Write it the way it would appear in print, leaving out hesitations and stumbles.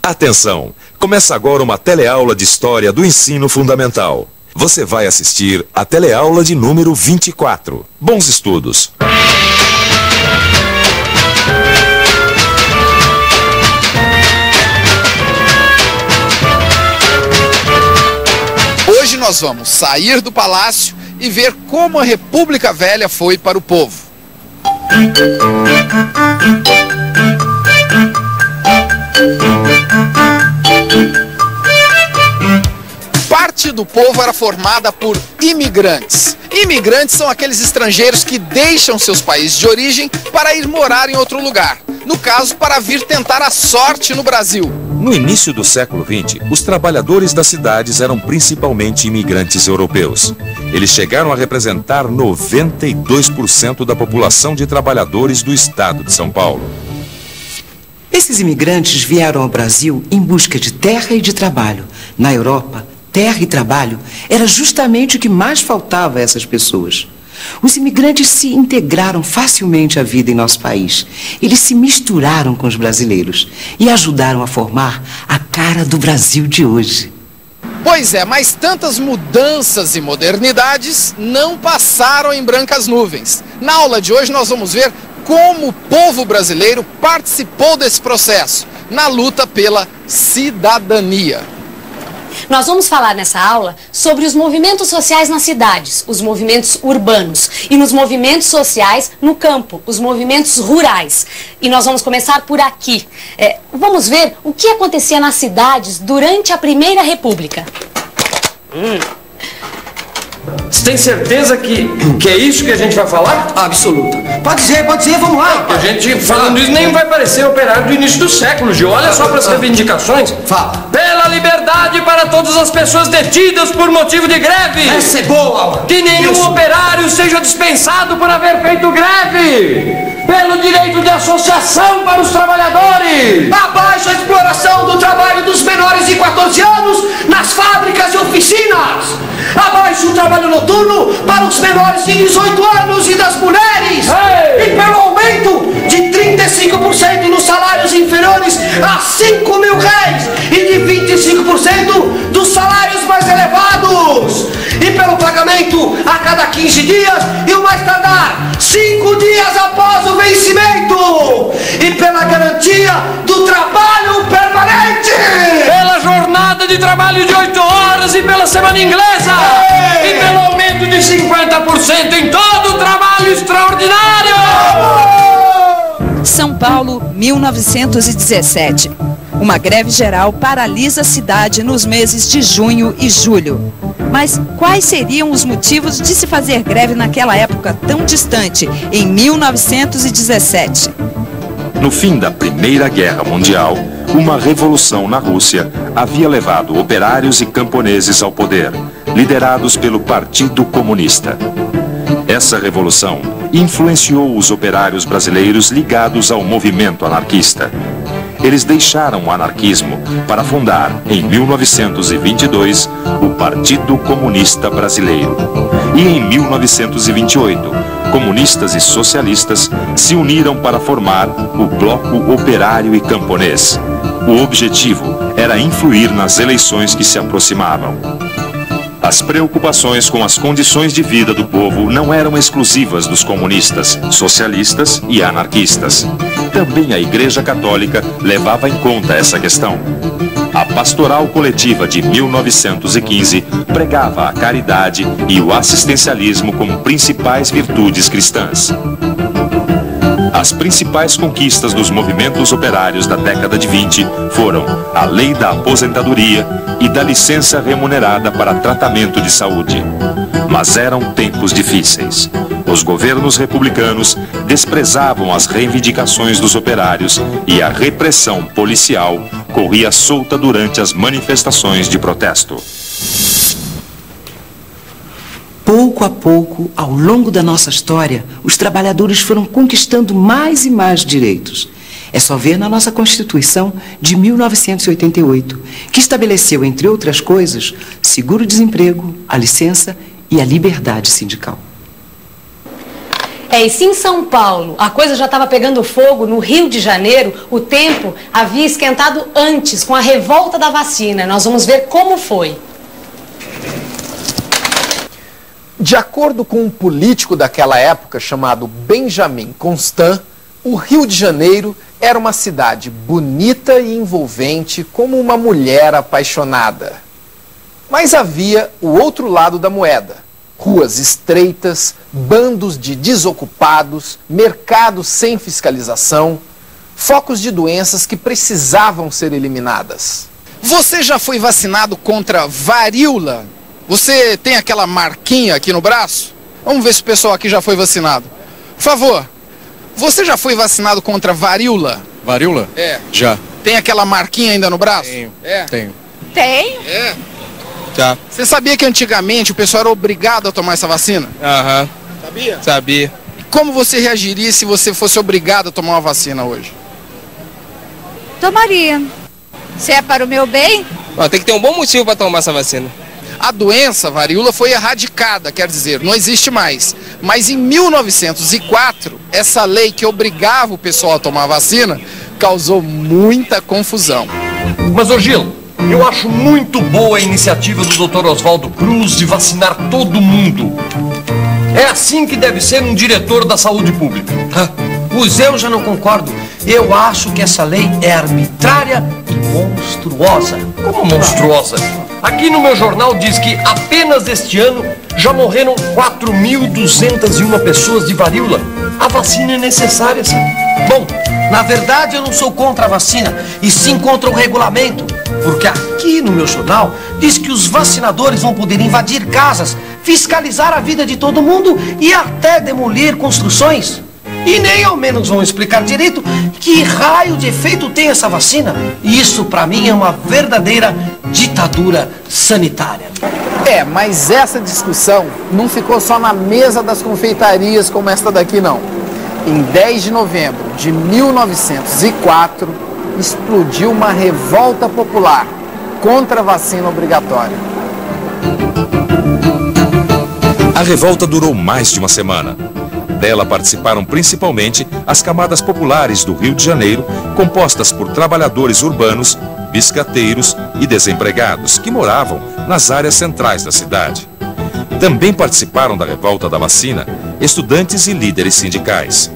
Atenção! Começa agora uma teleaula de História do Ensino Fundamental. Você vai assistir a teleaula de número 24. Bons estudos! Hoje nós vamos sair do palácio e ver como a República Velha foi para o povo. Parte do povo era formada por imigrantes. Imigrantes são aqueles estrangeiros que deixam seus países de origem para ir morar em outro lugar. No caso, para vir tentar a sorte no Brasil. No início do século XX, os trabalhadores das cidades eram principalmente imigrantes europeus. Eles chegaram a representar 92% da população de trabalhadores do estado de São Paulo. Esses imigrantes vieram ao Brasil em busca de terra e de trabalho. Na Europa, terra e trabalho era justamente o que mais faltava a essas pessoas. Os imigrantes se integraram facilmente à vida em nosso país. Eles se misturaram com os brasileiros e ajudaram a formar a cara do Brasil de hoje. Pois é, mas tantas mudanças e modernidades não passaram em brancas nuvens. Na aula de hoje nós vamos ver como o povo brasileiro participou desse processo, na luta pela cidadania. Nós vamos falar nessa aula sobre os movimentos sociais nas cidades, os movimentos urbanos, e nos movimentos sociais no campo, os movimentos rurais. E nós vamos começar por aqui. Vamos ver o que acontecia nas cidades durante a Primeira República. Você tem certeza que é isso que a gente vai falar? Absoluta. Pode ser, vamos lá. A gente falando isso nem vai parecer operário do início do século, Gil. Olha só para as reivindicações. Fala. Pela liberdade para todas as pessoas detidas por motivo de greve. Essa é boa. Que nenhum operário seja dispensado por haver feito greve. Pelo direito de associação para os trabalhadores. Abaixo a exploração do trabalho dos menores de 14 anos nas fábricas e oficinas. Abaixo o trabalho noturno para os menores de 18 anos e das mulheres. Ei! E pelo aumento de 35% nos salários inferiores a 5 mil réis e de 25% dos salários mais elevados. E pelo pagamento a cada 15 dias e o mais tardar 5 dias após o vencimento. E pela garantia do trabalho permanente. Pela jornada de trabalho de 8 horas e pela semana inglesa. Ei! E pelo aumento de 50% em todo o trabalho extraordinário. São Paulo, 1917. Uma greve geral paralisa a cidade nos meses de junho e julho. Mas quais seriam os motivos de se fazer greve naquela época tão distante, em 1917? No fim da Primeira Guerra Mundial, uma revolução na Rússia havia levado operários e camponeses ao poder, liderados pelo Partido Comunista. Essa revolução influenciou os operários brasileiros ligados ao movimento anarquista. Eles deixaram o anarquismo para fundar, em 1922, o Partido Comunista Brasileiro. E em 1928, comunistas e socialistas se uniram para formar o Bloco Operário e Camponês. O objetivo era influir nas eleições que se aproximavam. As preocupações com as condições de vida do povo não eram exclusivas dos comunistas, socialistas e anarquistas. Também a Igreja Católica levava em conta essa questão. A Pastoral Coletiva de 1915 pregava a caridade e o assistencialismo como principais virtudes cristãs. As principais conquistas dos movimentos operários da década de 20 foram a Lei da Aposentadoria e da licença remunerada para tratamento de saúde. Mas eram tempos difíceis. Os governos republicanos desprezavam as reivindicações dos operários e a repressão policial corria solta durante as manifestações de protesto. Pouco a pouco, ao longo da nossa história, os trabalhadores foram conquistando mais e mais direitos. É só ver na nossa Constituição de 1988, que estabeleceu, entre outras coisas, seguro-desemprego, a licença e a liberdade sindical. E se em São Paulo a coisa já estava pegando fogo, no Rio de Janeiro o tempo havia esquentado antes, com a revolta da vacina. Nós vamos ver como foi. De acordo com um político daquela época chamado Benjamin Constant, o Rio de Janeiro era uma cidade bonita e envolvente como uma mulher apaixonada. Mas havia o outro lado da moeda. Ruas estreitas, bandos de desocupados, mercados sem fiscalização, focos de doenças que precisavam ser eliminadas. Você já foi vacinado contra varíola? Você tem aquela marquinha aqui no braço? Vamos ver se o pessoal aqui já foi vacinado. Por favor, você já foi vacinado contra varíola? Varíola? É. Já. Tem aquela marquinha ainda no braço? Tenho. É. Tenho. Tem? É. Já. Você sabia que antigamente o pessoal era obrigado a tomar essa vacina? Aham. Sabia? Sabia. E como você reagiria se você fosse obrigado a tomar uma vacina hoje? Tomaria. Se é para o meu bem? Ó, tem que ter um bom motivo para tomar essa vacina. A doença, varíola, foi erradicada, quer dizer, não existe mais. Mas em 1904, essa lei que obrigava o pessoal a tomar a vacina causou muita confusão. Mas, ô Gil, eu acho muito boa a iniciativa do Dr. Oswaldo Cruz de vacinar todo mundo. É assim que deve ser um diretor da saúde pública. Pois eu já não concordo. Eu acho que essa lei é arbitrária e monstruosa. Como monstruosa? Aqui no meu jornal diz que apenas este ano já morreram 4.201 pessoas de varíola. A vacina é necessária, sim. Bom, na verdade eu não sou contra a vacina, e sim contra o regulamento. Porque aqui no meu jornal diz que os vacinadores vão poder invadir casas, fiscalizar a vida de todo mundo e até demolir construções. E nem ao menos vão explicar direito que raio de efeito tem essa vacina. E isso pra mim é uma verdadeira ditadura sanitária. Mas essa discussão não ficou só na mesa das confeitarias como esta daqui, não. Em 10 de novembro de 1904, explodiu uma revolta popular contra a vacina obrigatória. A revolta durou mais de uma semana. Dela participaram principalmente as camadas populares do Rio de Janeiro, compostas por trabalhadores urbanos, biscateiros e desempregados que moravam nas áreas centrais da cidade. Também participaram da revolta da vacina estudantes e líderes sindicais.